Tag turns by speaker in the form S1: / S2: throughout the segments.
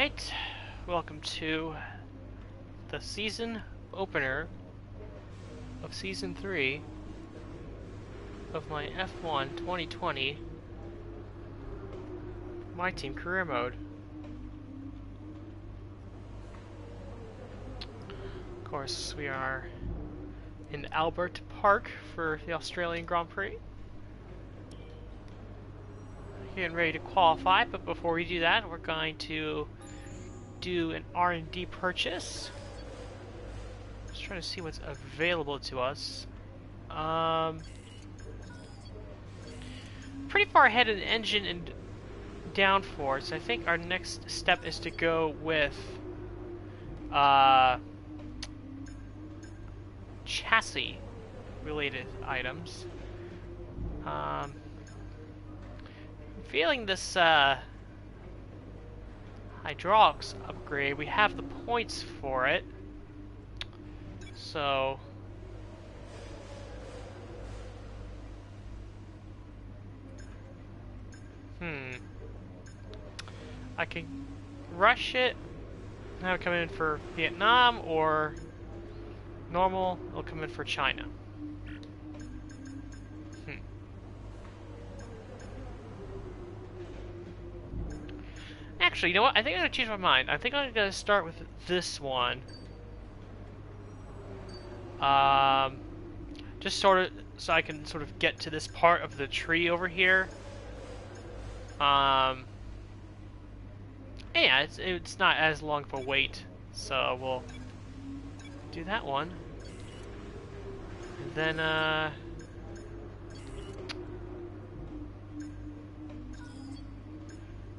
S1: Alright, welcome to the season opener of Season 3 of my F1 2020 My Team Career Mode. Of course, we are in Albert Park for the Australian Grand Prix. Getting ready to qualify, but before we do that, we're going to do an R&D purchase. Just trying to see what's available to us. Pretty far ahead in engine and downforce. I think our next step is to go with chassis related items. Feeling this hydraulics upgrade, we have the points for it, so I can rush it, have it come in for Vietnam, or normal, it'll come in for China. Actually, you know what? I think I'm going to change my mind. I think I'm going to start with this one. Just sort of so I can sort of get to this part of the tree over here. Yeah, it's not as long of a wait. So we'll do that one. And then,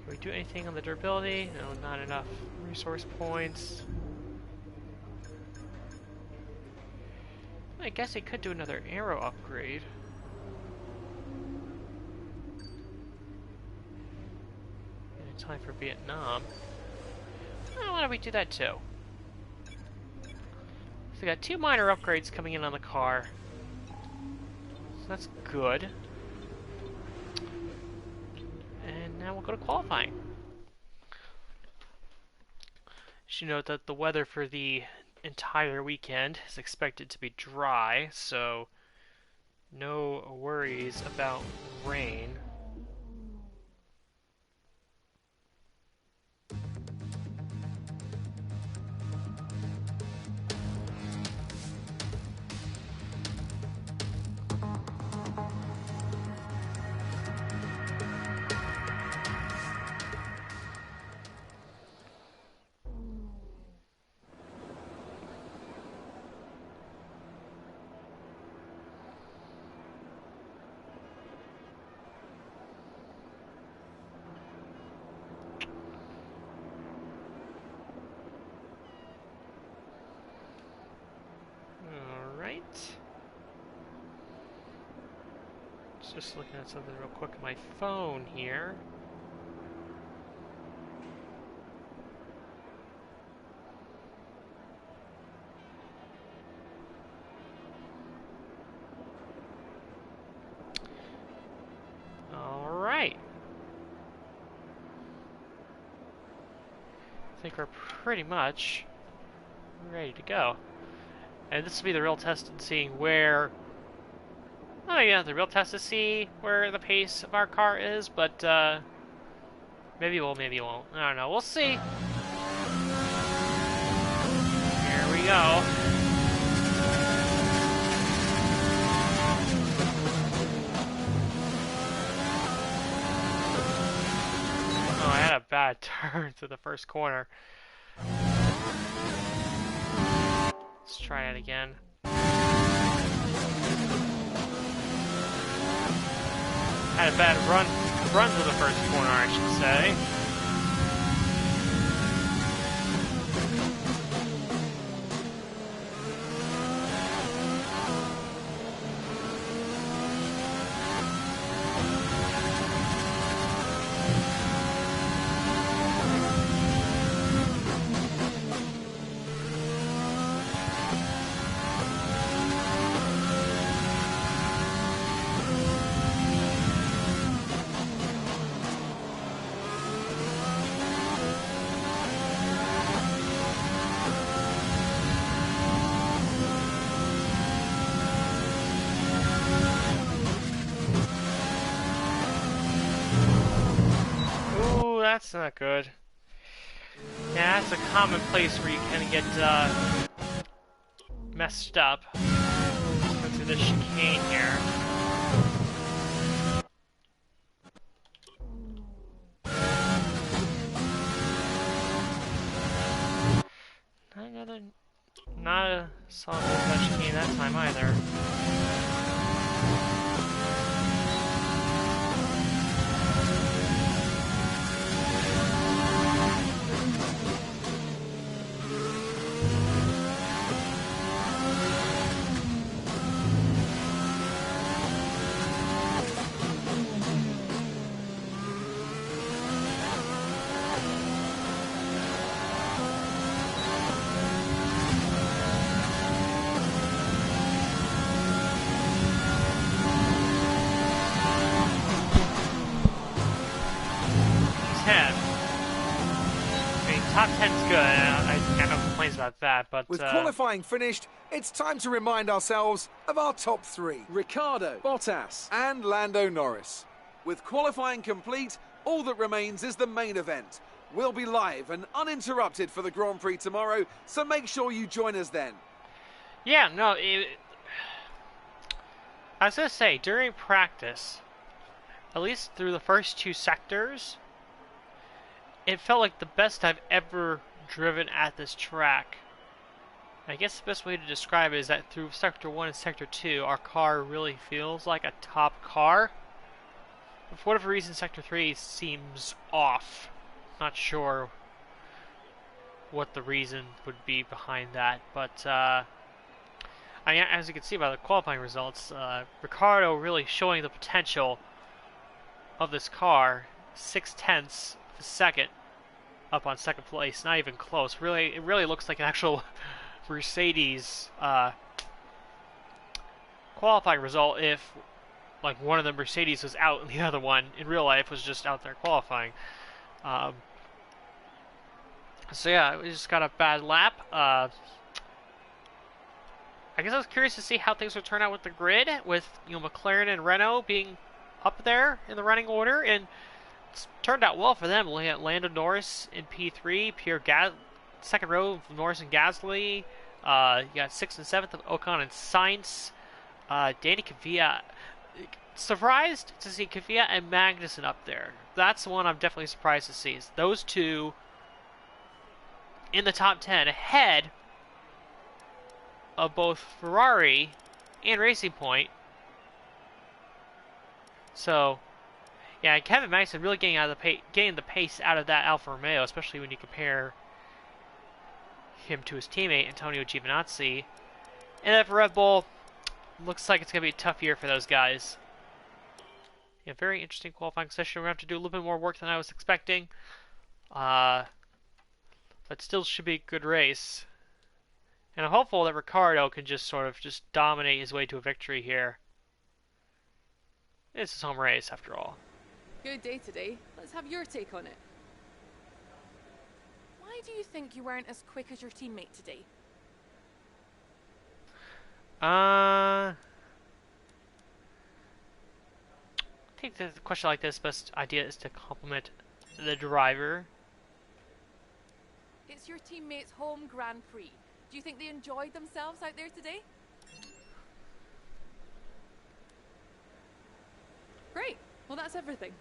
S1: Can we do anything on the durability? No, not enough resource points. I guess I could do another arrow upgrade. In time for Vietnam. Oh, why don't we do that too? So we got 2 minor upgrades coming in on the car. So that's good. And now we'll go to qualifying. Should note that the weather for the entire weekend is expected to be dry, so no worries about rain. Just looking at something real quick on my phone here. Alright. I think we're pretty much ready to go. And this will be the real test in seeing where... Oh yeah, the real test to see where the pace of our car is, but maybe we'll, maybe won't. I don't know. We'll see. Here we go. Oh, I had a bad turn to the first corner. Let's try it again. Had a bad run to the first corner, I should say. that's not good. Yeah, that's a common place where you kind of get messed up. Go through this chicane here. Not a solid chicane that time either. Top 10's good. I got no complaints about that, but
S2: with qualifying finished, it's time to remind ourselves of our top three:
S3: Ricciardo, Bottas,
S2: and Lando Norris.
S3: With qualifying complete, all that remains is the main event. We'll be live and uninterrupted for the Grand Prix tomorrow, so make sure you join us then.
S1: Yeah, no, I was gonna say, during practice, at least through the first two sectors, it felt like the best I've ever driven at this track. I guess the best way to describe it is that through Sector 1 and Sector 2, our car really feels like a top car. But for whatever reason, Sector 3 seems off. Not sure what the reason would be behind that, but I mean, as you can see by the qualifying results, Ricciardo really showing the potential of this car. 0.6 of a second up on second place, not even close. Really, it really looks like an actual Mercedes qualifying result if, like, one of the Mercedes was out and the other one in real life was just out there qualifying. So yeah, we just got a bad lap. I guess I was curious to see how things would turn out with the grid, with McLaren and Renault being up there in the running order, and it's turned out well for them. Lando Norris in P3, second row of Norris and Gasly. You got 6th and 7th of Ocon and Sainz. Danny Kvyat. Surprised to see Kvyat and Magnussen up there. That's the one I'm definitely surprised to see. Is those two in the top 10 ahead of both Ferrari and Racing Point. So, yeah, Kevin Magnussen really getting the pace out of that Alfa Romeo, especially when you compare him to his teammate Antonio Giovinazzi. And then for Red Bull, looks like it's going to be a tough year for those guys. Yeah, very interesting qualifying session. We're going to have to do a little bit more work than I was expecting. But still should be a good race. And I'm hopeful that Ricciardo can just sort of just dominate his way to a victory here. It's his home race, after all.
S4: Good day today. Let's have your take on it. Why do you think you weren't as quick as your teammate today?
S1: I think that the question like this, best idea is to compliment the driver.
S4: It's your teammate's home Grand Prix. Do you think they enjoyed themselves out there today? Great. Well, that's everything.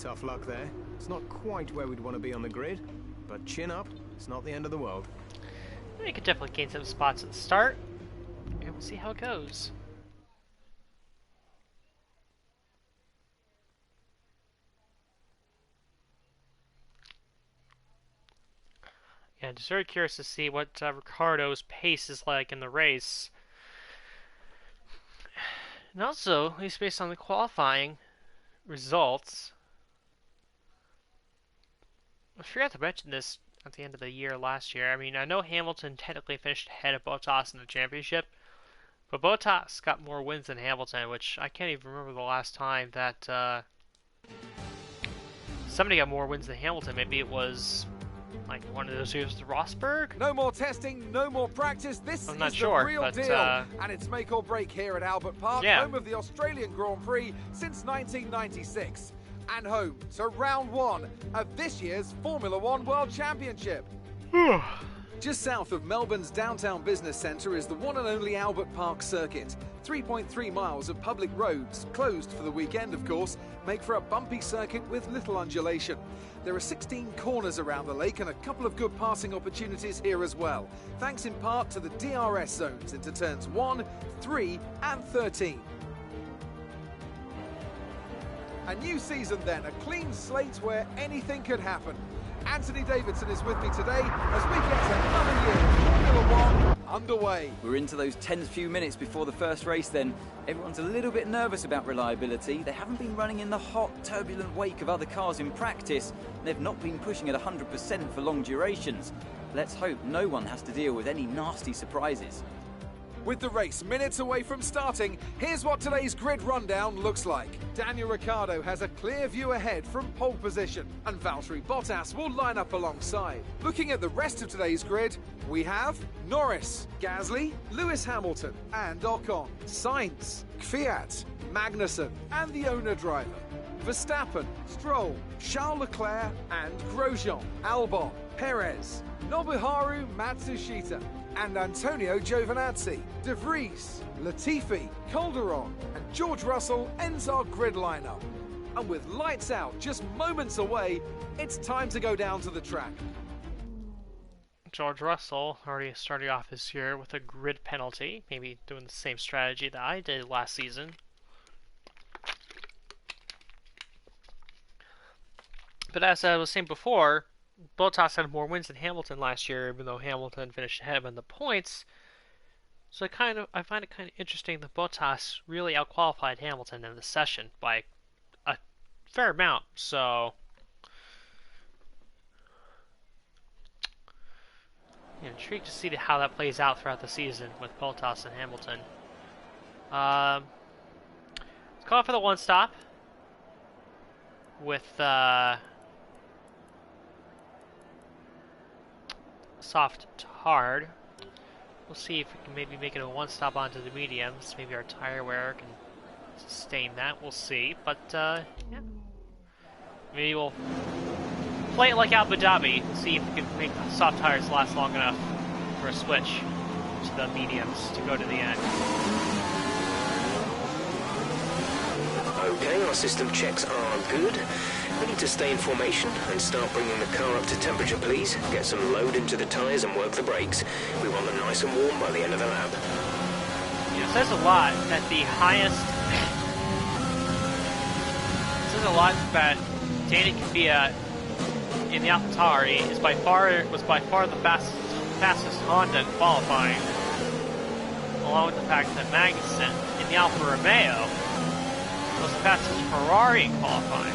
S5: Tough luck there. It's not quite where we'd want to be on the grid, but chin up, it's not the end of the world.
S1: We could definitely gain some spots at the start, and we'll see how it goes. Yeah, just very curious to see what Ricardo's pace is like in the race. And also, at least based on the qualifying results, I forgot to mention this at the end of the year last year. I mean, I know Hamilton technically finished ahead of Bottas in the championship, but Bottas got more wins than Hamilton, which I can't even remember the last time that somebody got more wins than Hamilton. Maybe it was like one of those years with Rosberg?
S3: No more testing, no more practice. This
S1: I'm not
S3: is
S1: sure,
S3: the real
S1: but,
S3: deal. And it's make or break here at Albert Park,
S1: yeah.
S3: home of the Australian Grand Prix since 1996. And home to round one of this year's Formula One World Championship. Just south of Melbourne's downtown business centre is the one and only Albert Park circuit. 3.3 miles of public roads, closed for the weekend of course, make for a bumpy circuit with little undulation. There are 16 corners around the lake and a couple of good passing opportunities here as well, thanks in part to the DRS zones into turns 1, 3 and 13. A new season then, a clean slate where anything could happen. Anthony Davidson is with me today as we get another year of Formula One underway.
S6: We're into those tense few minutes before the first race then. Everyone's a little bit nervous about reliability. They haven't been running in the hot, turbulent wake of other cars in practice. They've not been pushing at 100% for long durations. Let's hope no one has to deal with any nasty surprises.
S3: With the race minutes away from starting, here's what today's grid rundown looks like. Daniel Ricciardo has a clear view ahead from pole position, and Valtteri Bottas will line up alongside. Looking at the rest of today's grid, we have Norris, Gasly, Lewis Hamilton and Ocon, Sainz, Kvyat, Magnussen and the owner driver, Verstappen, Stroll, Charles Leclerc and Grosjean, Albon, Perez, Nobuharu Matsushita and Antonio Giovinazzi, De Vries, Latifi, Calderon and George Russell ends our grid lineup. And with lights out just moments away, it's time to go down to the track.
S1: George Russell already started off this year with a grid penalty, maybe doing the same strategy that I did last season. But as I was saying before, Bottas had more wins than Hamilton last year, even though Hamilton finished ahead in the points. So I find it kind of interesting that Bottas really outqualified Hamilton in the session by a fair amount. So, I'm intrigued to see how that plays out throughout the season with Bottas and Hamilton. Let's call for the one stop with soft to hard. We'll see if we can maybe make it a one stop onto the mediums. Maybe our tire wear can sustain that. We'll see. But yeah, maybe we'll play it like Abu Dhabi. See if we can make the soft tires last long enough for a switch to the mediums to go to the end.
S7: Okay, our system checks are good. We need to stay in formation and start bringing the car up to temperature, please. Get some load into the tyres and work the brakes. We want them nice and warm by the end of the lap.
S1: You know, it says a lot that the highest... it says a lot that Daniel Kvyat in the AlphaTauri was by far the fastest Honda in qualifying, along with the fact that Magnussen in the Alfa Romeo was the fastest Ferrari in qualifying.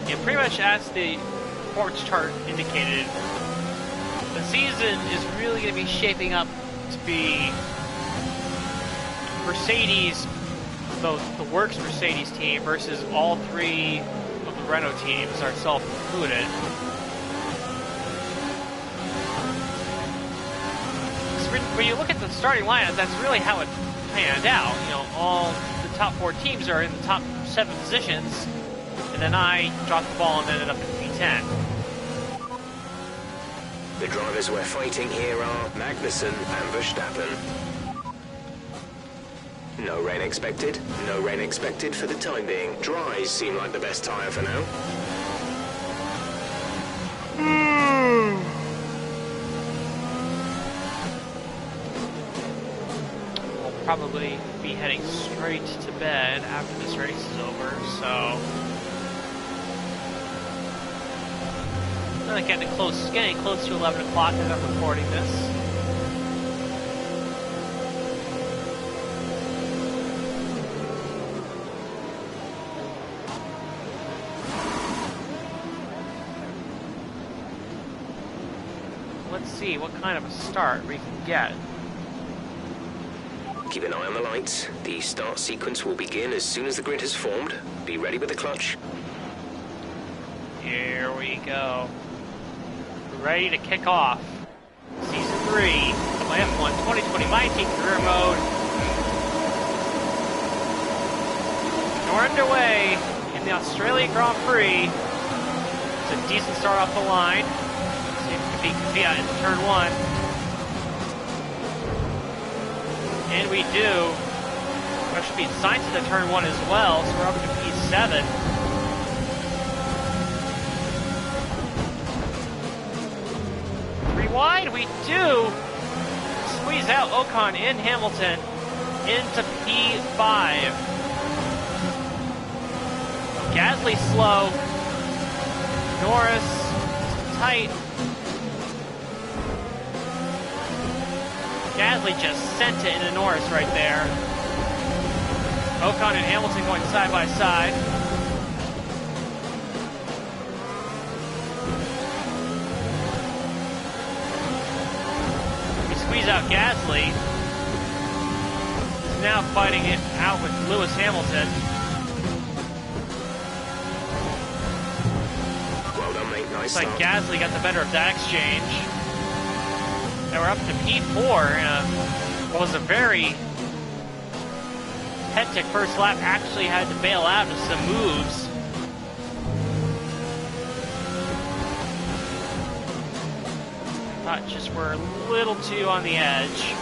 S1: And pretty much as the performance chart indicated, the season is really going to be shaping up to be Mercedes, the works Mercedes team versus all three of the Renault teams, ourselves included. When you look at the starting lineup, that's really how it panned out. You know, all the top four teams are in the top 7 positions, and then I dropped the ball and ended up in P10.
S7: The drivers we're fighting here are Magnussen and Verstappen. No rain expected. No rain expected for the time being. Dries seem like the best tyre for now.
S1: We'll probably be heading straight to bed after this race is over, so... Getting close to 11 o'clock as I'm recording this. Let's see what kind of a start we can get.
S7: Keep an eye on the lights. The start sequence will begin as soon as the grid has formed. Be ready with the clutch.
S1: Here we go. Ready to kick off. Season 3 of my F1 2020 My Team Career Mode. And we're underway in the Australian Grand Prix. It's a decent start off the line. See if we can compete in turn 1. And we do. There should be signs to the turn 1 as well, so we're up to P7. Wide, we do squeeze out Ocon in Hamilton into P5. Gasly slow. Norris tight. Gasly just sent it into Norris right there. Ocon and Hamilton going side by side. Squeeze out Gasly. He's now fighting it out with Lewis Hamilton.
S7: Well done, mate. Nice
S1: Looks like
S7: start.
S1: Gasly got the better of that exchange. And we're up to P4 in what was a very hectic first lap. Actually had to bail out of some moves. Thought just were a little too on the edge.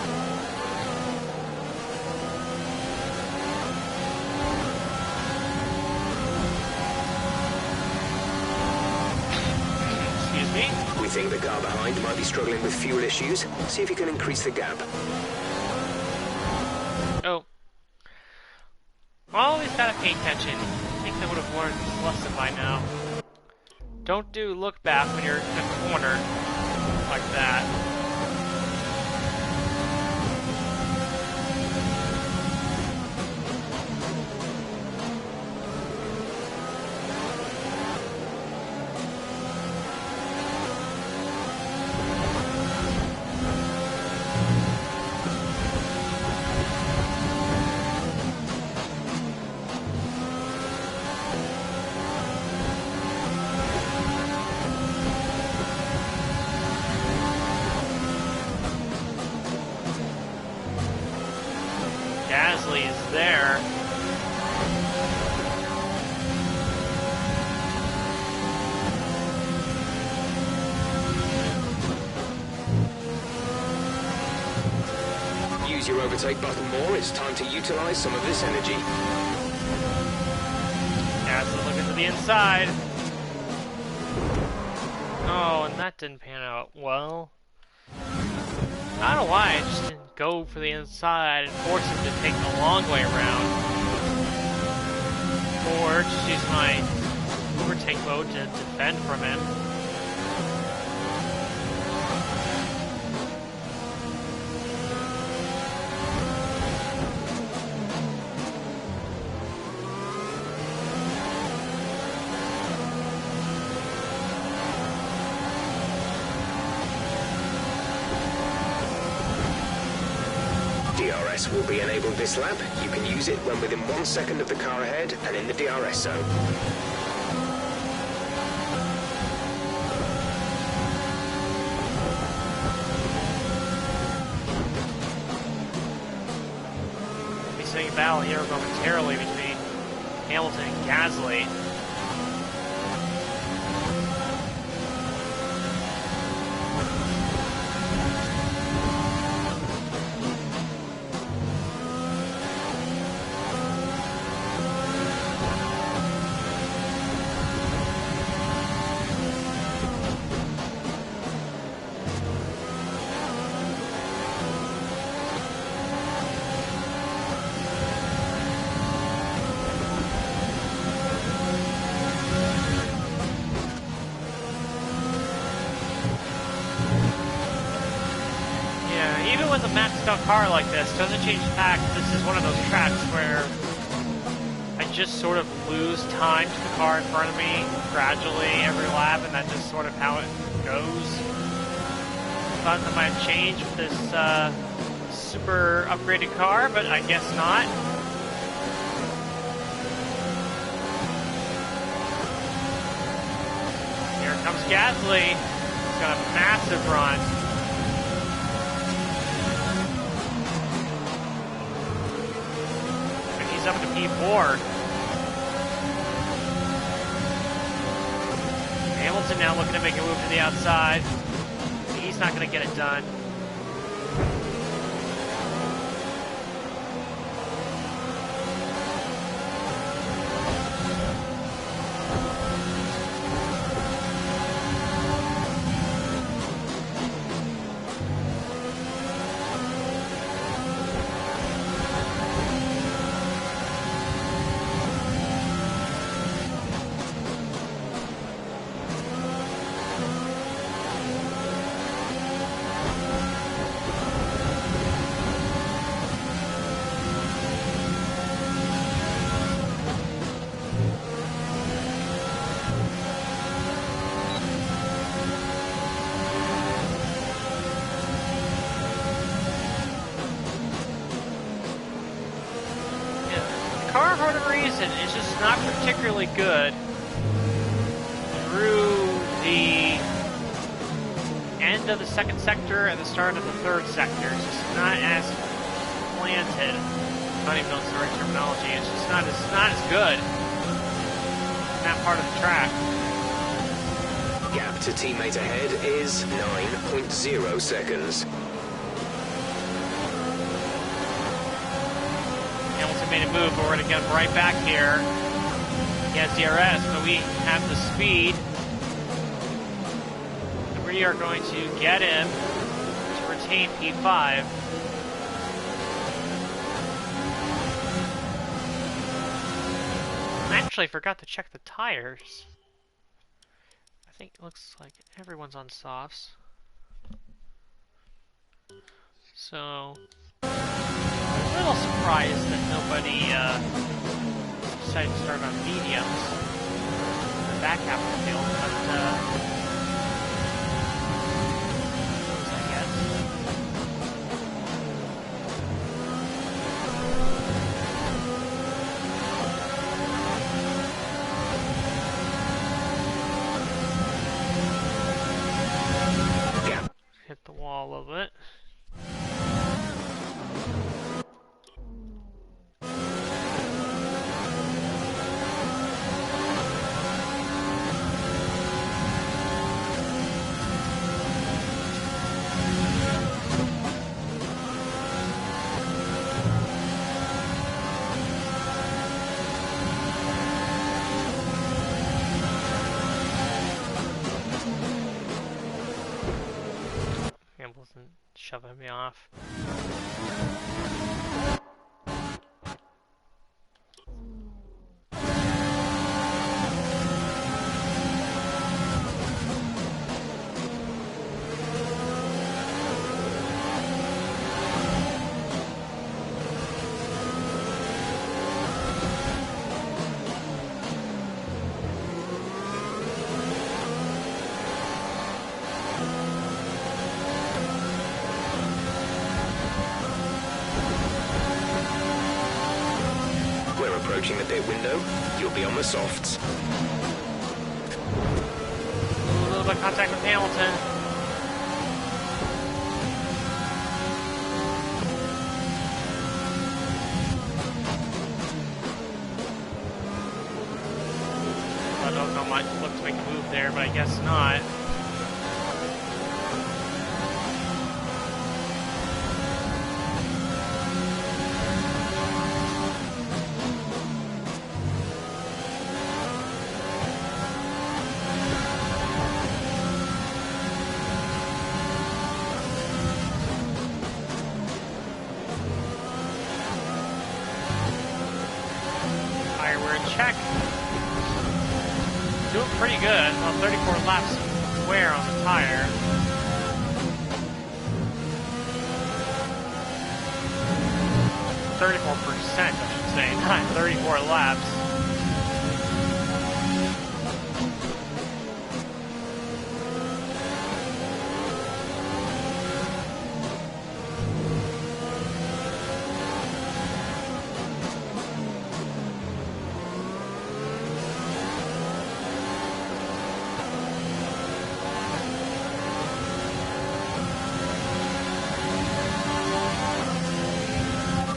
S1: Excuse me.
S7: We think the car behind might be struggling with fuel issues. See if you can increase the gap.
S1: Oh. Always gotta pay attention. I think I would have learned this lesson by now. Don't do look back when you're in a corner like that. Gasly is there.
S7: Use your overtake button more. It's time to utilize some of this energy.
S1: Gasly looking to the inside. Oh, and that didn't pan out well. I don't know why I just didn't go for the inside and force him to take the long way around. Or just use my overtake mode to defend from him.
S7: DRS will be enabled this lap. You can use it when within 1 second of the car ahead and in the DRS zone.
S1: We'll be seeing a battle here momentarily between Hamilton and Gasly. with a maxed out car like this, doesn't change the fact that this is one of those tracks where I just sort of lose time to the car in front of me gradually every lap, and that's just sort of how it goes. Thought that might change with this super upgraded car, but I guess not. Here comes Gasly. He's got a massive run. And he's up to P4. Hamilton now looking to make a move to the outside. He's not going to get it done. Is just not particularly good through the end of the second sector and the start of the third sector. It's just not as planted. I don't even know if it's the right terminology. It's just not as good in that part of the track.
S7: Gap to teammate ahead is 9.0 seconds.
S1: Made a move, but we're going to get him right back here. He has DRS, but we have the speed. And we are going to get him to retain P5. I actually forgot to check the tires. I think it looks like everyone's on softs. So I'm a little surprised that nobody decided to start on mediums in the back half of the field, but I guess.
S7: Gap.
S1: Hit the wall a little bit. Shoving me off.
S7: Approaching the pit window, you'll be on the softs.
S1: A little bit of contact with Hamilton. I don't know much. Look to make a move there, but I guess not. Check. Doing pretty good. Well, 34 laps wear on the tire. 34%, I should say, not 34 laps.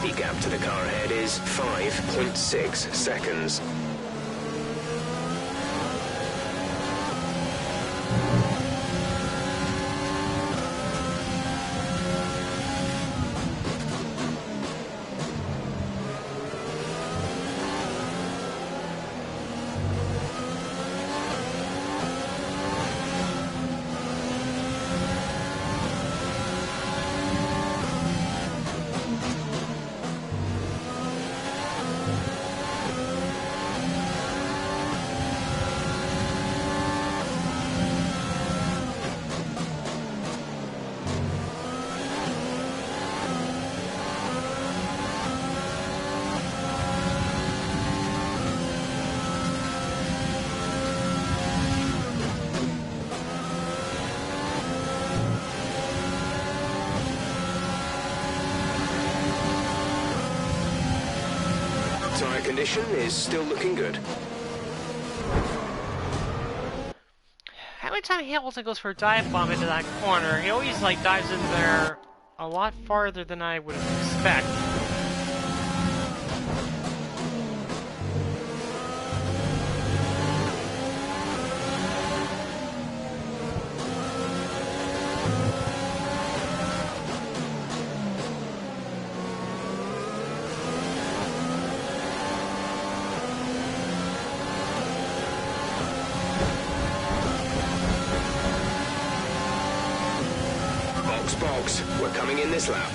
S7: The gap to the car ahead is 5.6 seconds. Tyre condition is still looking good.
S1: Every time Hamilton goes for a dive bomb into that corner, he always like dives in there a lot farther than I would expect.
S7: Box, we're coming in this lap.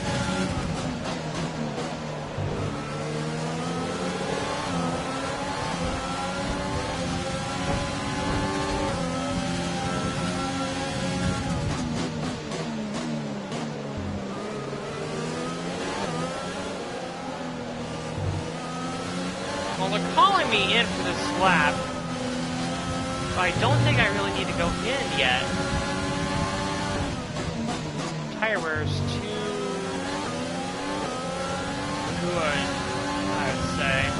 S1: Well, they're calling me in for this lap, but I don't think I really need to go in yet. Tire wear is too good, I would say.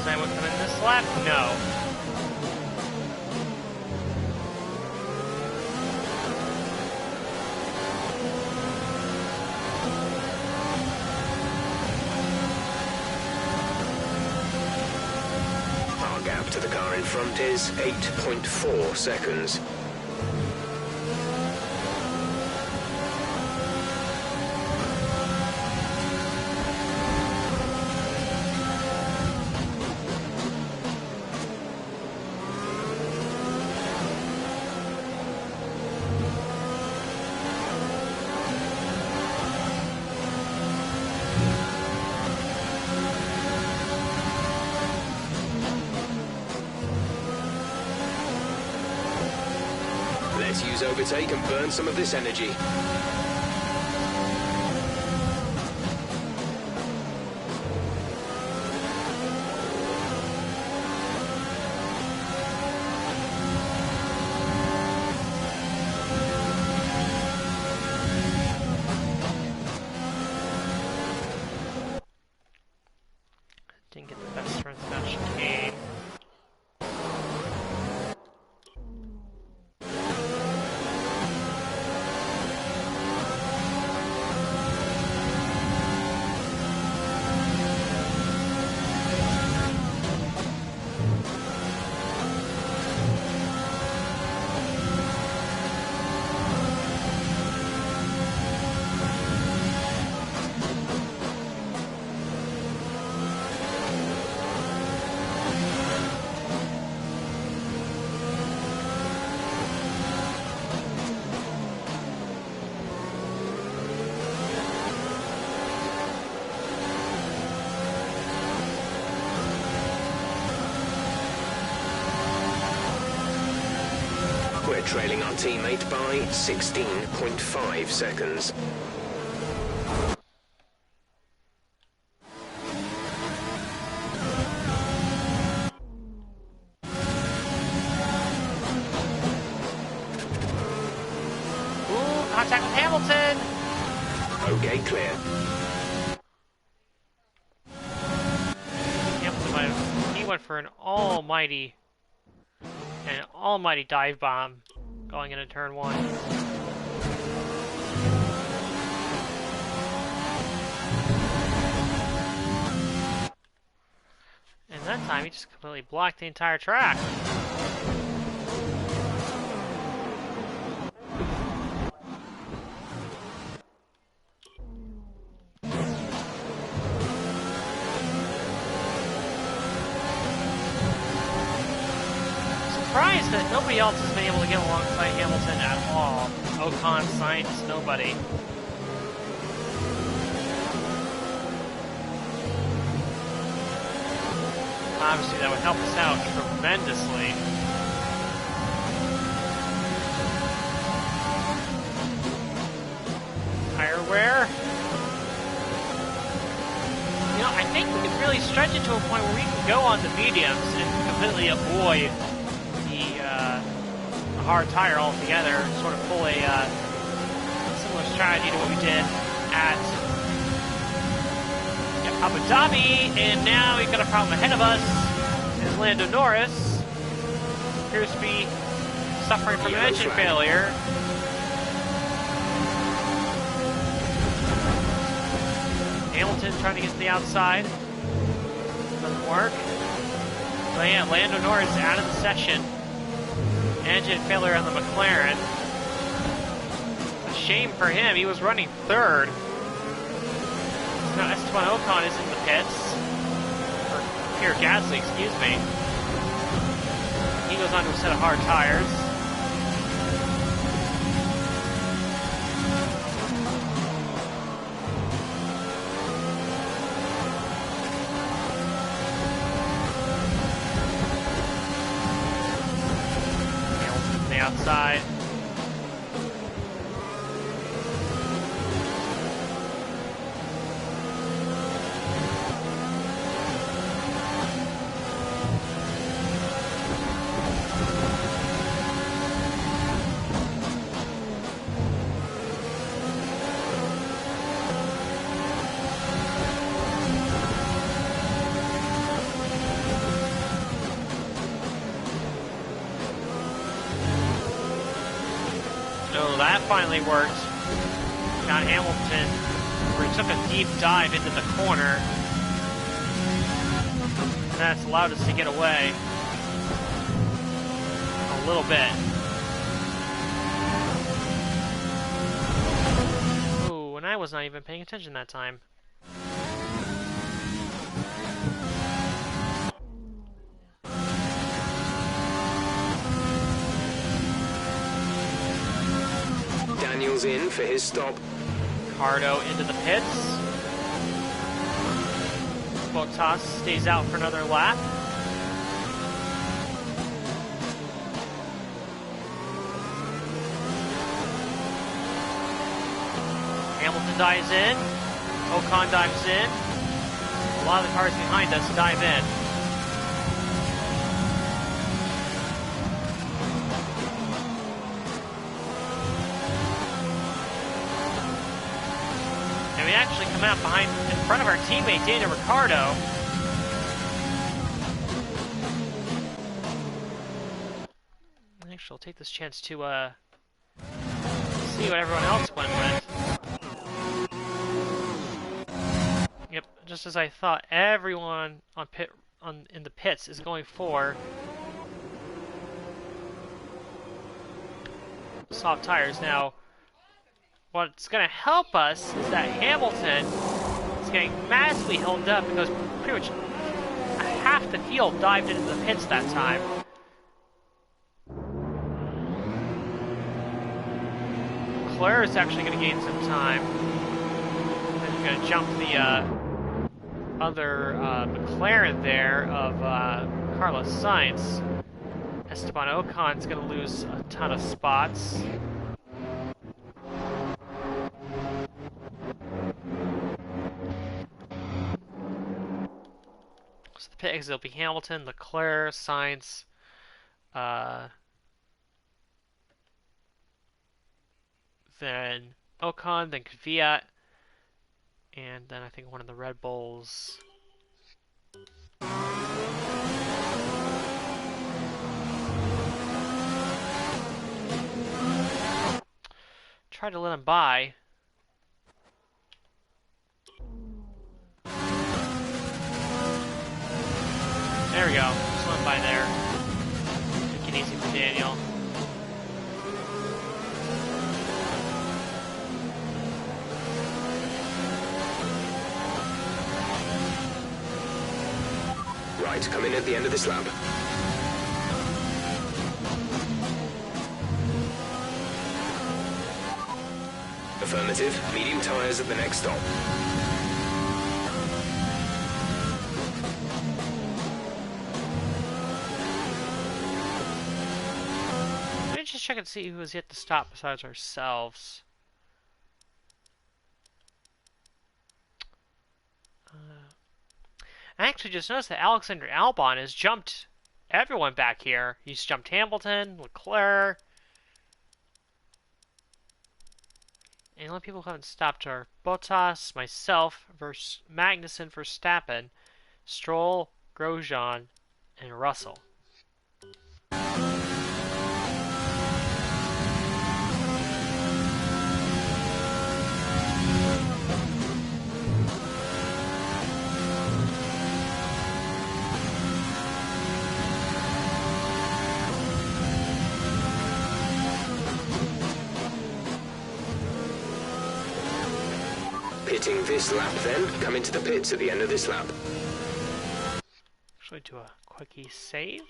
S1: I would come in this lap? No.
S7: Our gap to the car in front is 8.4 seconds. Let's use overtake and burn some of this energy.
S1: Didn't get the best run that chicane.
S7: They're trailing our teammate by 16.5 seconds.
S1: Ooh, contact with Hamilton!
S7: Okay, clear.
S1: Hamilton he went for an almighty dive bomb going into turn 1. And that time he just completely blocked the entire track. Surprised that nobody else has been able to get alongside Hamilton at all. Ocon, Sainz, nobody. Obviously that would help us out tremendously. Tire wear. You know, I think we could really stretch it to a point where we can go on the mediums and completely avoid the hard tire altogether. Sort of pull a similar strategy to what we did at Abu Dhabi, and now we've got a problem ahead of us. Is Lando Norris appears to be suffering from an engine failure. Hamilton trying to get to the outside. Doesn't work. So yeah, Lando Norris out of the session. Engine failure on the McLaren. A shame for him. He was running third. Now Esteban Ocon is in the pits. Or Pierre Gasly, excuse me. He goes on to a set of hard tires. Hamilton on the outside. So that finally worked. Got Hamilton, where he took a deep dive into the corner. And that's allowed us to get away a little bit. Ooh, and I was not even paying attention that time.
S7: Daniel's in for his stop.
S1: Ricardo into the pits. Bottas stays out for another lap. Hamilton dives in. Ocon dives in. A lot of the cars behind us dive in. And we actually come out in front of our teammate Daniel Ricciardo. Actually, I'll take this chance to see what everyone else went with. Yep, just as I thought, everyone in the pits is going for soft tires. Now, what's going to help us is that Hamilton is getting massively held up because pretty much half the field dived into the pits that time. Leclerc is actually going to gain some time. He's going to jump the other McLaren there of Carlos Sainz Esteban Ocon's gonna lose a ton of spots. So the pit exit will be Hamilton, Leclerc, Sainz, then Ocon, then Kvyat, and then I think one of the Red Bulls. Tried to let him by. There we go. Just let him by there. Make it easy for Daniel.
S7: Right, come in at the end of this lap. Affirmative. Medium tyres at the next stop.
S1: Let me just check and see who has yet to stop besides ourselves. I actually just noticed that Alexander Albon has jumped everyone back here. He's jumped Hamilton, Leclerc. And the only people who haven't stopped are Bottas, myself, Magnussen, Verstappen, Stroll, Grosjean, and Russell.
S7: Pitting this lap then. Come into the pits at the end of this lap.
S1: Actually do a quickie save.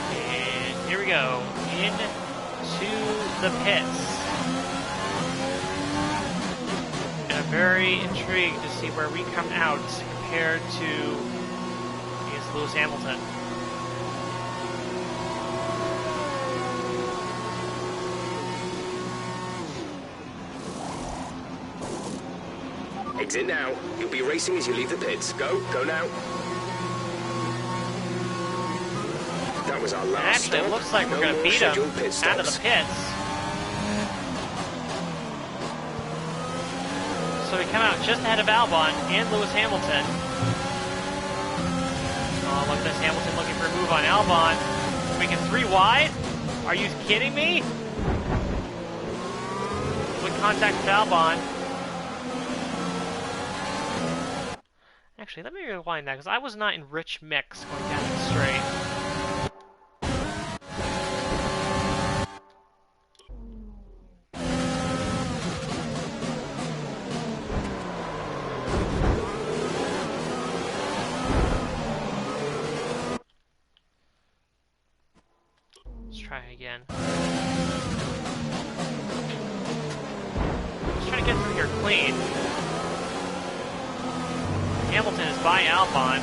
S1: And here we go. Into the pits. And I'm very intrigued to see where we come out compared to Lewis Hamilton.
S7: Exit now. You'll be racing as you leave the pits. Go now. That was our last
S1: Actually,
S7: stop.
S1: it looks like we're
S7: No
S1: going to
S7: more
S1: beat him
S7: scheduled pit
S1: out of the
S7: stops.
S1: pits. So we come out just ahead of Albon and Lewis Hamilton. Oh, look at this. Hamilton looking for a move on Albon. Making 3 wide? Are you kidding me? Good contact with Albon. Actually, let me rewind that, because I was not in rich mix going down the straight. Let's try again. Let's try to get through here clean. Hamilton is by Albon.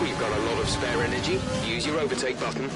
S7: We've got a lot of spare energy. Use your overtake button.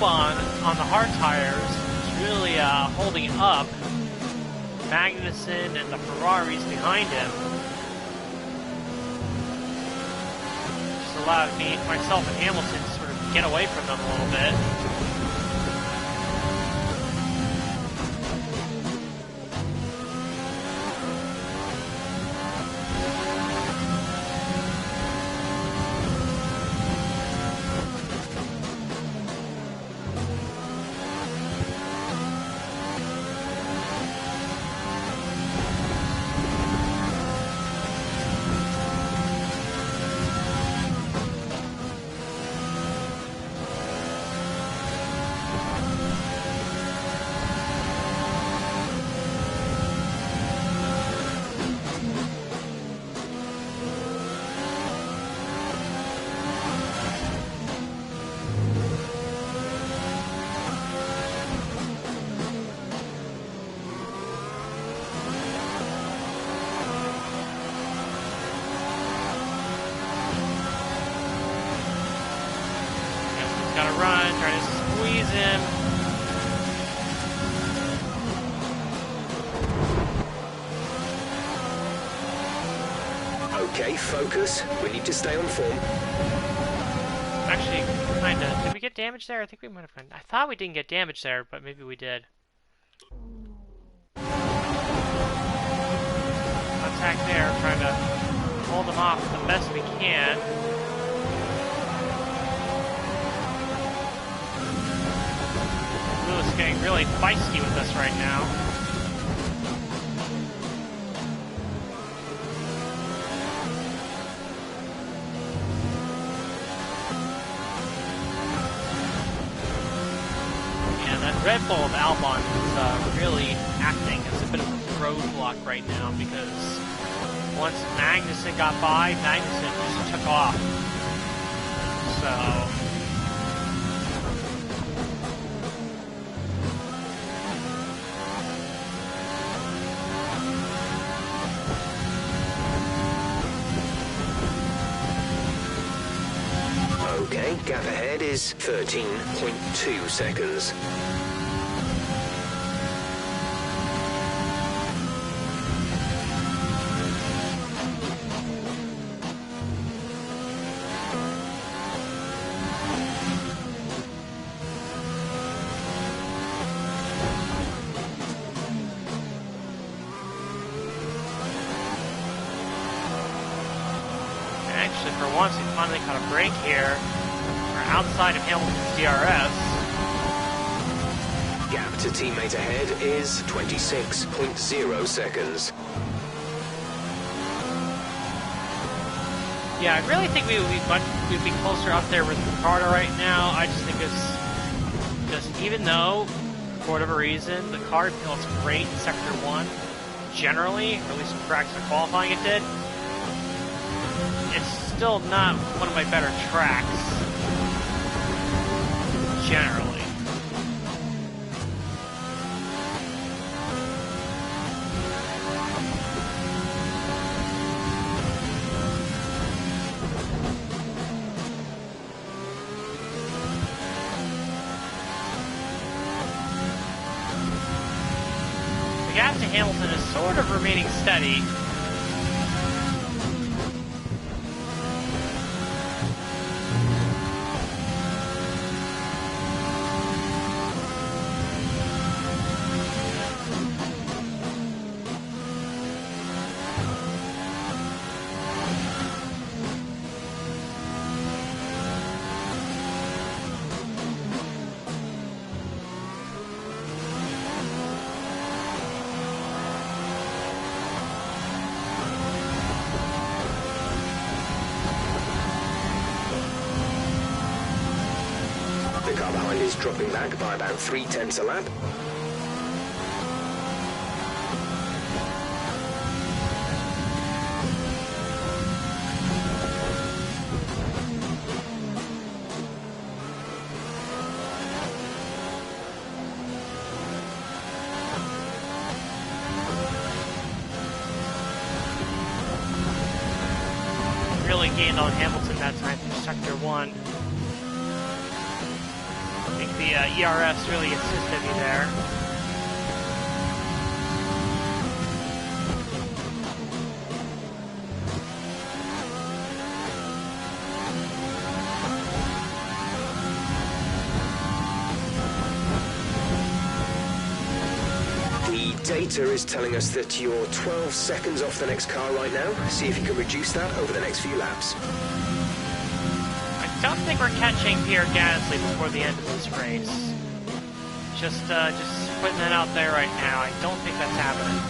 S1: Albon on the hard tires is really holding up Magnussen and the Ferraris behind him. Just allowed myself and Hamilton to sort of get away from them a little bit. Gotta run, trying to squeeze him.
S7: Okay, focus. We need to stay on form.
S1: Actually, kinda. Did we get damage there? I think we might have. I thought we didn't get damage there, but maybe we did. Attack there, trying to hold them off the best we can. Lewis is getting really feisty with us right now. Yeah, that Red Bull of Albon is really acting as a bit of a roadblock right now because once Magnussen got by, Magnussen just took off. So
S7: Okay, gap ahead is 13.2 seconds.
S1: actually, for once, we finally caught a break here. We're outside of Hamilton's DRS.
S7: Gap to teammate ahead is 26.0 seconds.
S1: Yeah, I really think we'd be closer up there with Ricardo right now. I just think it's just, even though, for whatever reason, the car feels great in Sector 1, generally, or at least in practice and qualifying it did, it's still not one of my better tracks, generally. The gap to Hamilton is sort of remaining steady.
S7: The car behind is dropping back by about 0.3 a lap. Really gained on Hamilton that time through Sector 1. I think
S1: the ERS really assisted me there.
S7: Data is telling us that you're 12 seconds off the next car right now. See if you can reduce that over the next few laps.
S1: I don't think we're catching Pierre Gasly before the end of this race. Just putting that out there right now. I don't think that's happening.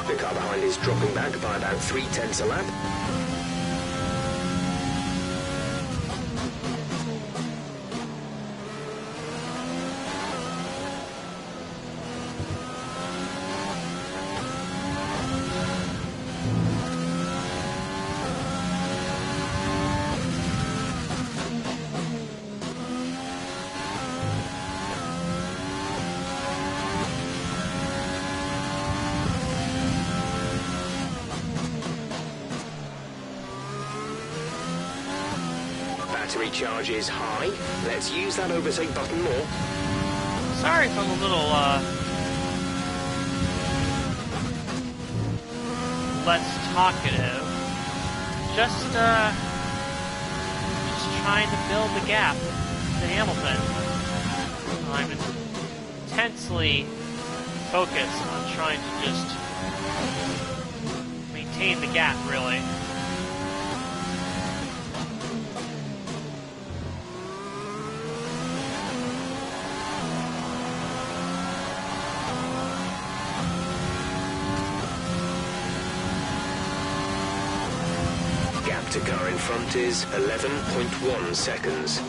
S7: The car behind is dropping back by about 0.3 a lap. Battery charge is high. Let's use that overtake button more.
S1: Sorry if I'm a little, less talkative. Just trying to build the gap to Hamilton. I'm intensely focused on trying to just maintain the gap, really.
S7: gap to car in front is 11.1 seconds.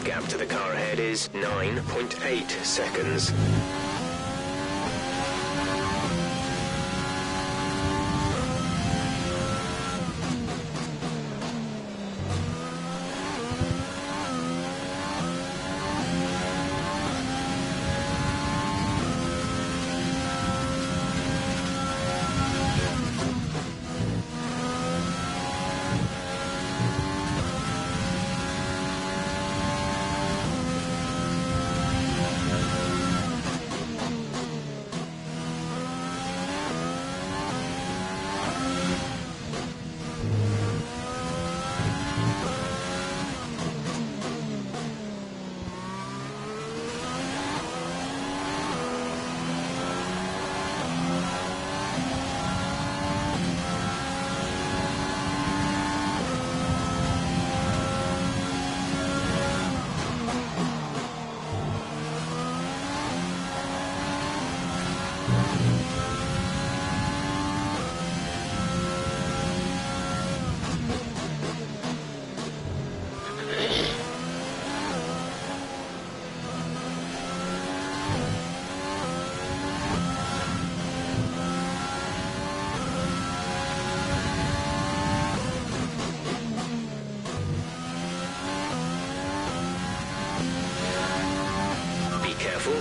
S7: Gap to the car ahead is 9.8 seconds.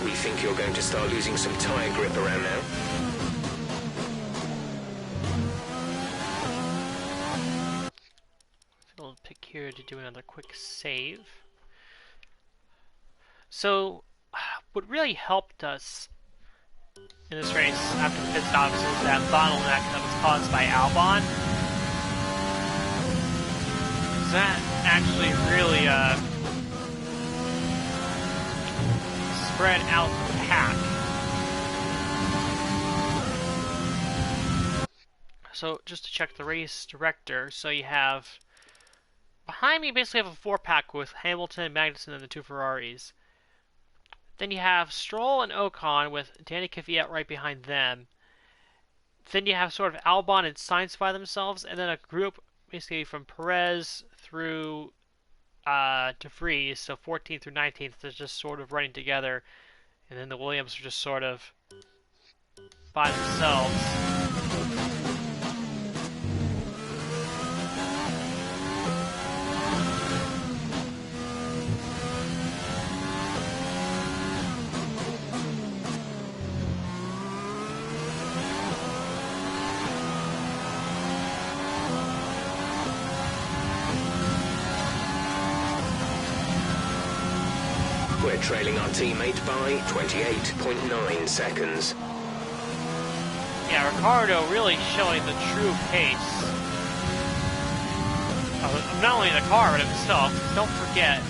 S7: We think you're going to start losing some tyre grip around now.
S1: here to do another quick save. So, what really helped us in this race after the pit stops is that bottleneck that was caused by Albon. That actually really spread out the pack. So just to check the race director, so you have behind me, you basically have a 4-pack with Hamilton, Magnussen, and the 2 Ferraris. Then you have Stroll and Ocon with Danny Kvyat right behind them. Then you have sort of Albon and Sainz by themselves, and then a group basically from Perez through De Vries, so 14th through 19th, they're just sort of running together, and then the Williams are just sort of by themselves.
S7: We're trailing our teammate by 28.9 seconds.
S1: Yeah, Ricciardo really showing the true pace. Not only the car, but himself. Don't forget,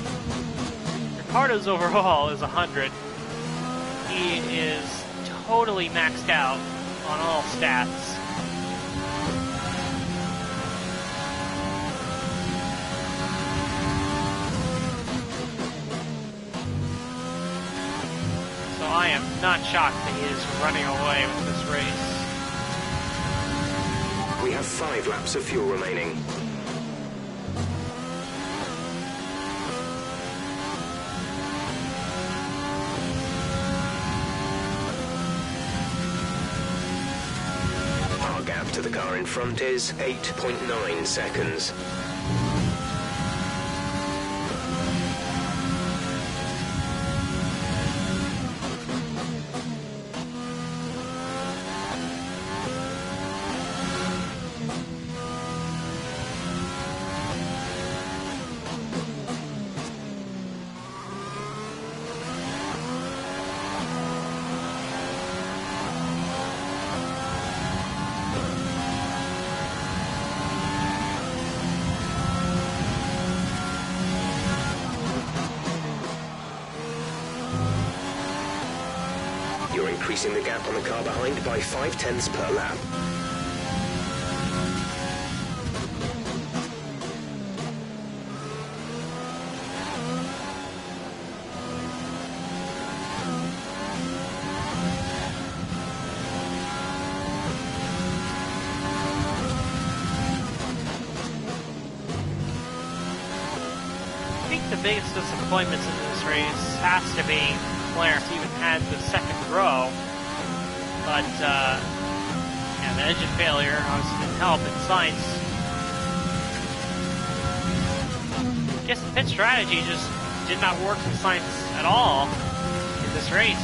S1: Ricciardo's overall is 100. He is totally maxed out on all stats. I am not shocked that he is running away with this race.
S7: We have 5 laps of fuel remaining. Our gap to the car in front is 8.9 seconds. You're increasing the gap on the car behind by 0.5 per lap.
S1: I think the biggest disappointments in this race has to be Clarence even had the second row, but yeah, the engine failure obviously didn't help, and Sainz, I guess the pit strategy just did not work for Sainz at all in this race.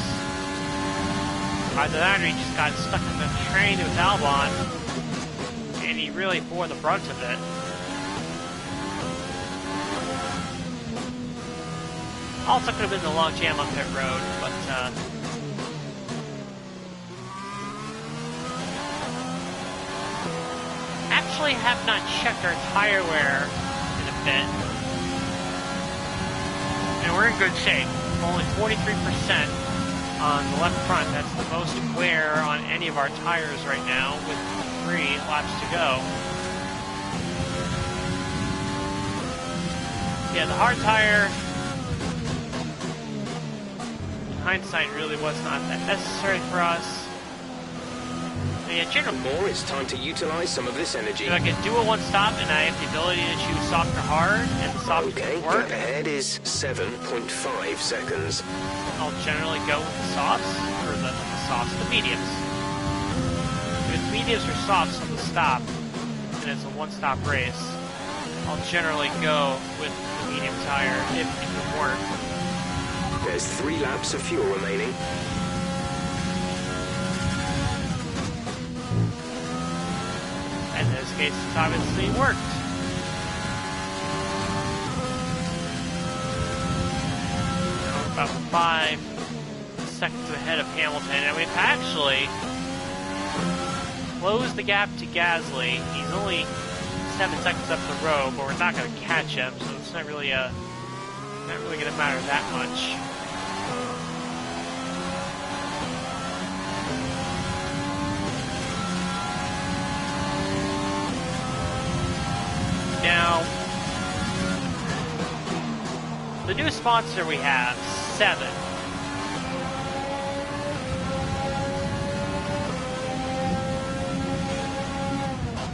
S1: Either that or he just got stuck in the train with Albon, and he really bore the brunt of it. Also could have been the long jam on pit road, but actually have not checked our tire wear in a bit. And we're in good shape. Only 43% on the left front. That's the most wear on any of our tires right now, with 3 laps to go. Yeah, the hard tire, hindsight, really was not that necessary for us. And yeah, generally,
S7: More, it's time to utilize some of this energy.
S1: if I can do a one-stop and I have the ability to choose soft or hard, and the soft
S7: Okay,
S1: work,
S7: gap ahead is 7.5 seconds.
S1: I'll generally go with the softs, or the mediums. If it's mediums or softs on the stop, and it's a one-stop race, I'll generally go with the medium tire if it can work.
S7: There's 3 laps of fuel remaining.
S1: In this case, it's obviously worked. 5 seconds ahead of Hamilton, and we've actually closed the gap to Gasly. He's only 7 seconds up the road, but we're not going to catch him, so it's not really going to matter that much. Now, the new sponsor we have, 7.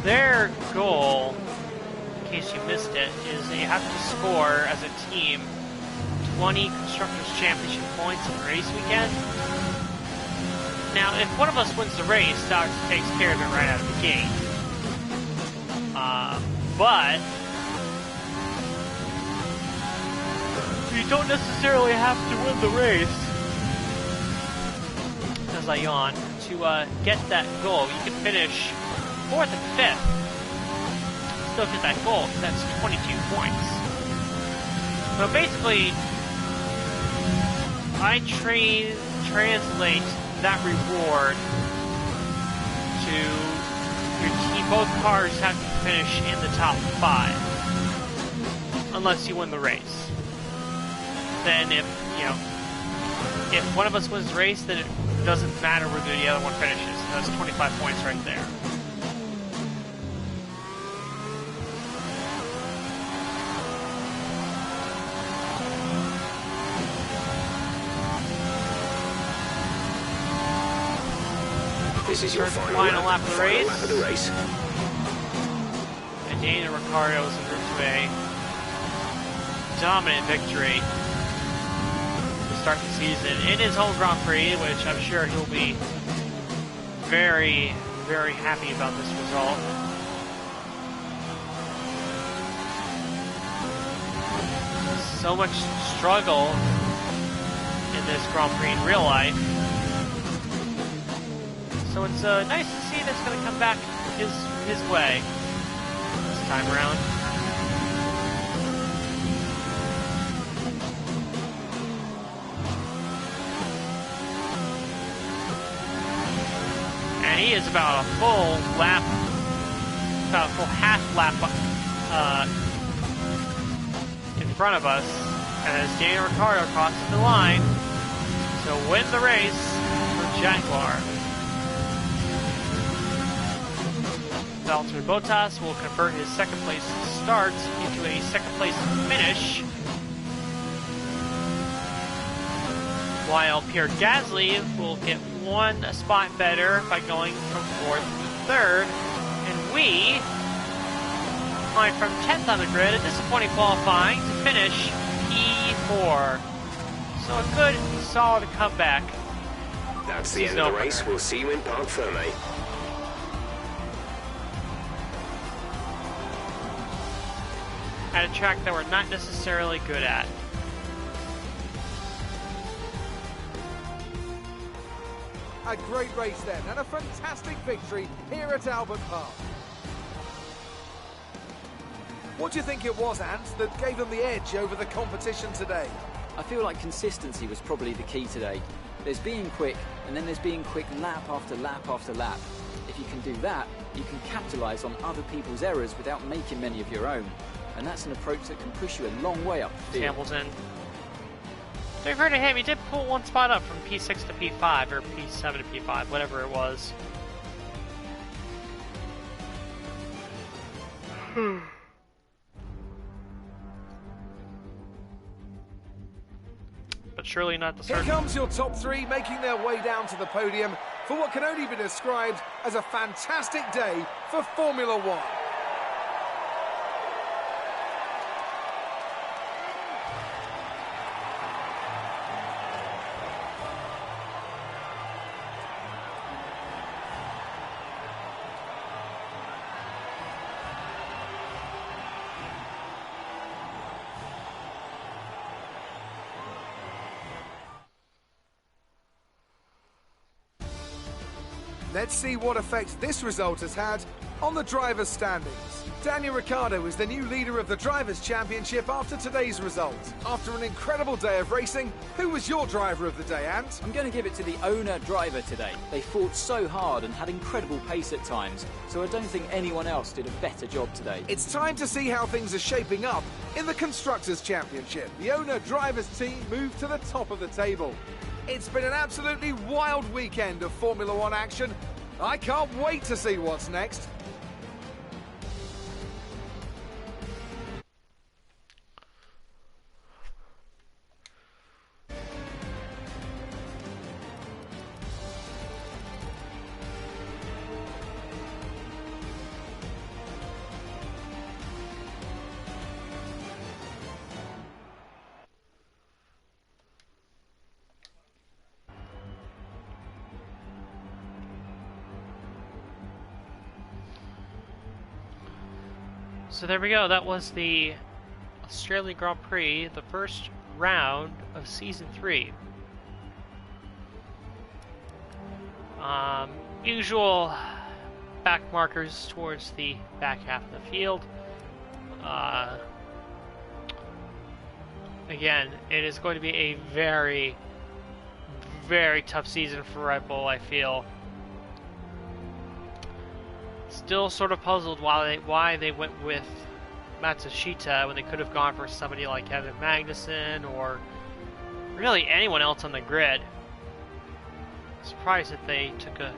S1: Their goal, in case you missed it, is that you have to score as a team 20 Constructors' Championship points in the race weekend. Now, if one of us wins the race, that takes care of it right out of the gate. But you don't necessarily have to win the race, as I yawn, to get that goal. You can finish 4th and 5th. Still hit that goal, because that's 22 points. So basically, I translate that reward to your team. Both cars have to finish in the top 5, unless you win the race. Then if one of us wins the race, then it doesn't matter where the other one finishes. That's 25 points right there.
S7: This is your final
S1: lap of the race.
S7: Lap of the race.
S1: And Daniel Ricciardo is en route to a dominant victory to start the season in his home Grand Prix, which I'm sure he'll be very, very happy about this result. So much struggle in this Grand Prix in real life. So it's nice to see that's going to come back his way this time around. And he is about a full lap, about a full half lap in front of us as Daniel Ricciardo crosses the line to win the race for Jaguar. Valtteri Bottas will convert his second place start into a second place finish, while Pierre Gasly will get 1 spot better by going from 4th to 3rd, and we climb from 10th on the grid, a disappointing qualifying, to finish P4. So a good, solid comeback.
S7: That's the end of the race. We'll see you in Parc Ferme.
S1: At a track that we're not necessarily good at.
S3: A great race then, and a fantastic victory here at Albert Park. What do you think it was, Ant, that gave them the edge over the competition today?
S6: I feel like consistency was probably the key today. There's being quick, and then there's being quick lap after lap after lap. If you can do that, you can capitalise on other people's errors without making many of your own. And that's an approach that can push you a long way up the field.
S1: Hamilton. To be fair to him, he did pull 1 spot up from P6 to P5, or P7 to P5, whatever it was. But surely not the
S3: Here
S1: certain.
S3: comes your top 3 making their way down to the podium for what can only be described as a fantastic day for Formula One. Let's see what effect this result has had
S2: On the drivers' standings, Daniel Ricciardo is the new leader of the Drivers' Championship after today's result. After an incredible day of racing, who was your driver of the day, Ant?
S6: I'm going to give it to the owner-driver today. They fought so hard and had incredible pace at times, so I don't think anyone else did a better job today.
S2: It's time to see how things are shaping up in the Constructors' Championship. The owner-drivers team moved to the top of the table. It's been an absolutely wild weekend of Formula One action. I can't wait to see what's next.
S1: So there we go, that was the Australian Grand Prix, the first round of Season 3. Usual back markers towards the back half of the field. Again, it is going to be a very, very tough season for Red Bull, I feel. Still sort of puzzled why they went with Matsushita when they could have gone for somebody like Kevin Magnussen or really anyone else on the grid. Surprised that they took a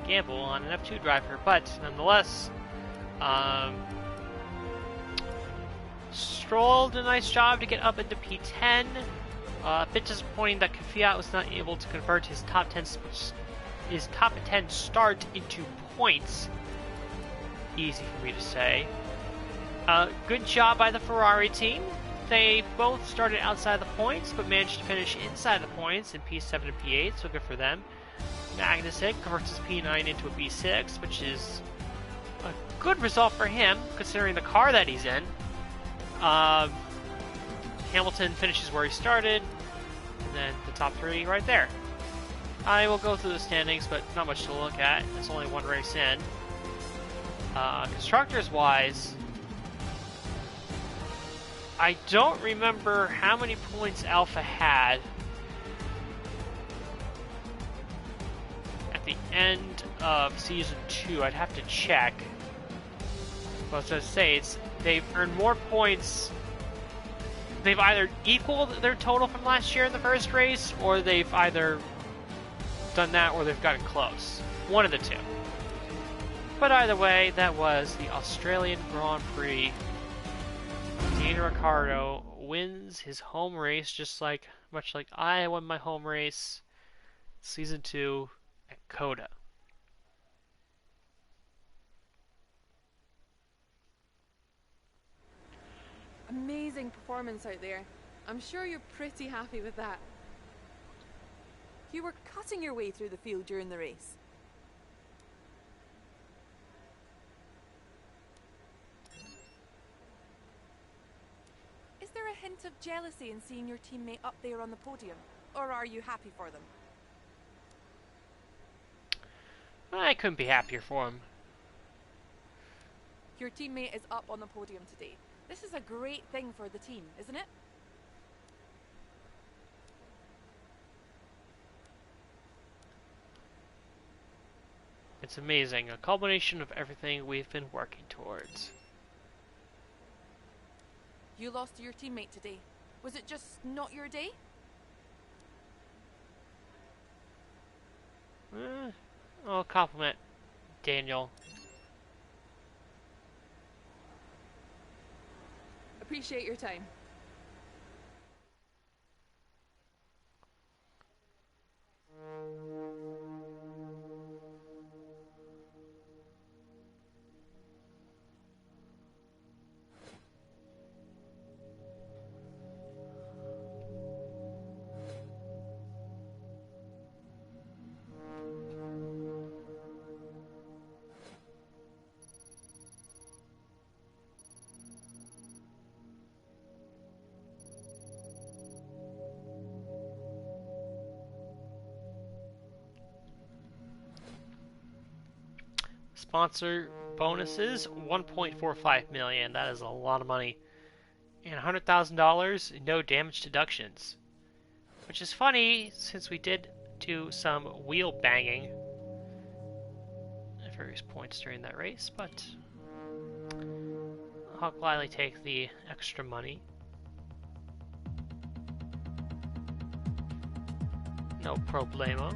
S1: gamble on an F2 driver, but nonetheless, Stroll did a nice job to get up into P10. A bit disappointing that Kvyat was not able to convert his top 10 start into points. Easy for me to say. Good job by the Ferrari team. They both started outside the points, but managed to finish inside the points in P7 and P8, so good for them. Magnussen converts his P9 into a B6, which is a good result for him, considering the car that he's in. Hamilton finishes where he started, and then the top three right there. I will go through the standings, but not much to look at. It's only one race in. Constructors-wise, I don't remember how many points Alpha had at the end of Season 2. I'd have to check. But I was going to say, they've earned more points. They've either equaled their total from last year in the first race, or they've either done that or they've gotten close. One of the two. But either way, that was the Australian Grand Prix. Daniel Ricciardo wins his home race, much like I won my home race, Season 2 at Coda.
S4: Amazing performance out there. I'm sure you're pretty happy with that.
S8: You were cutting your way through the field during the race.
S4: Is there a hint of jealousy in seeing your teammate up there on the podium? Or are you happy for them?
S1: I couldn't be happier for him.
S4: Your teammate is up on the podium today. This is a great thing for the team, isn't it?
S1: It's amazing, a culmination of everything we've been working towards.
S4: You lost to your teammate today. Was it just not your day?
S1: I'll compliment Daniel.
S4: Appreciate your time.
S1: Sponsor Bonuses, 1.45 million. That is a lot of money. And $100,000, no damage deductions. Which is funny, since we did do some wheel banging at various points during that race, but I'll gladly take the extra money. No problemo.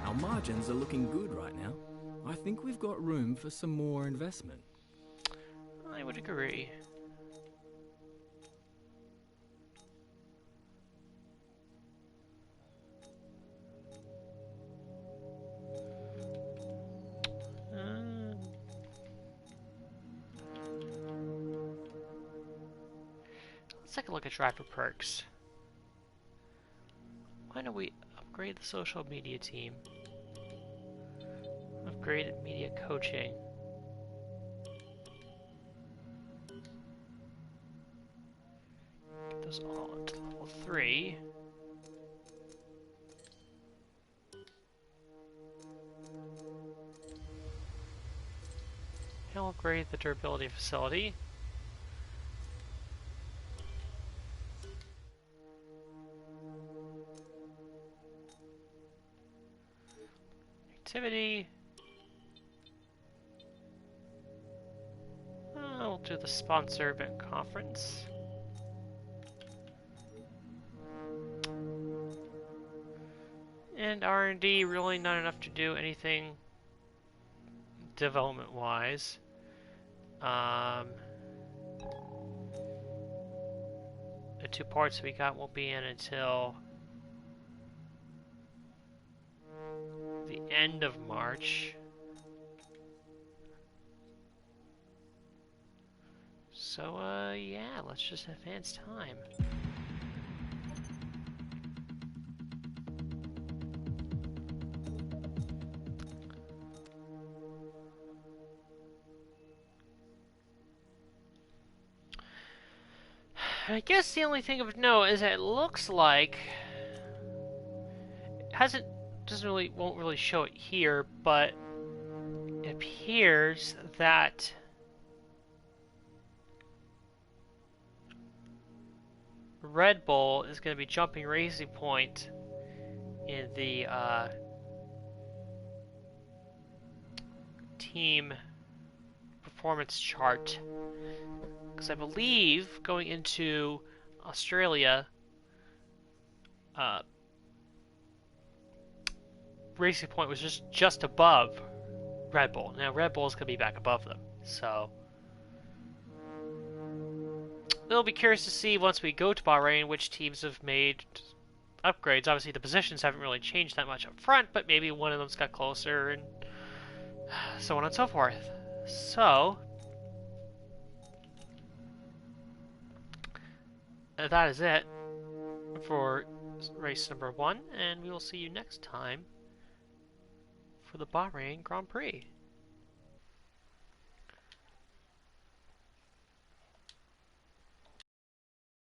S9: Our margins are looking good right now. I think we've got room for some more investment.
S1: I would agree. Let's take a look at driver perks. Why don't we upgrade the social media team? Upgraded media coaching. Get those all up to level 3. And we'll upgrade the durability facility. Activity. We'll do the sponsor event conference. And R&D, really not enough to do anything development-wise. The 2 parts we got won't be in until the end of March. So, yeah, let's just advance time. I guess the only thing of note is that it looks like it won't really show it here, but it appears that Red Bull is going to be jumping Racing Point in the team performance chart. Because I believe going into Australia, Racing Point was just above Red Bull. Now Red Bull is going to be back above them, so it'll be curious to see once we go to Bahrain which teams have made upgrades. Obviously the positions haven't really changed that much up front, but maybe one of them's got closer and so on and so forth. So that is it for race number 1, and we will see you next time for the Bahrain Grand Prix.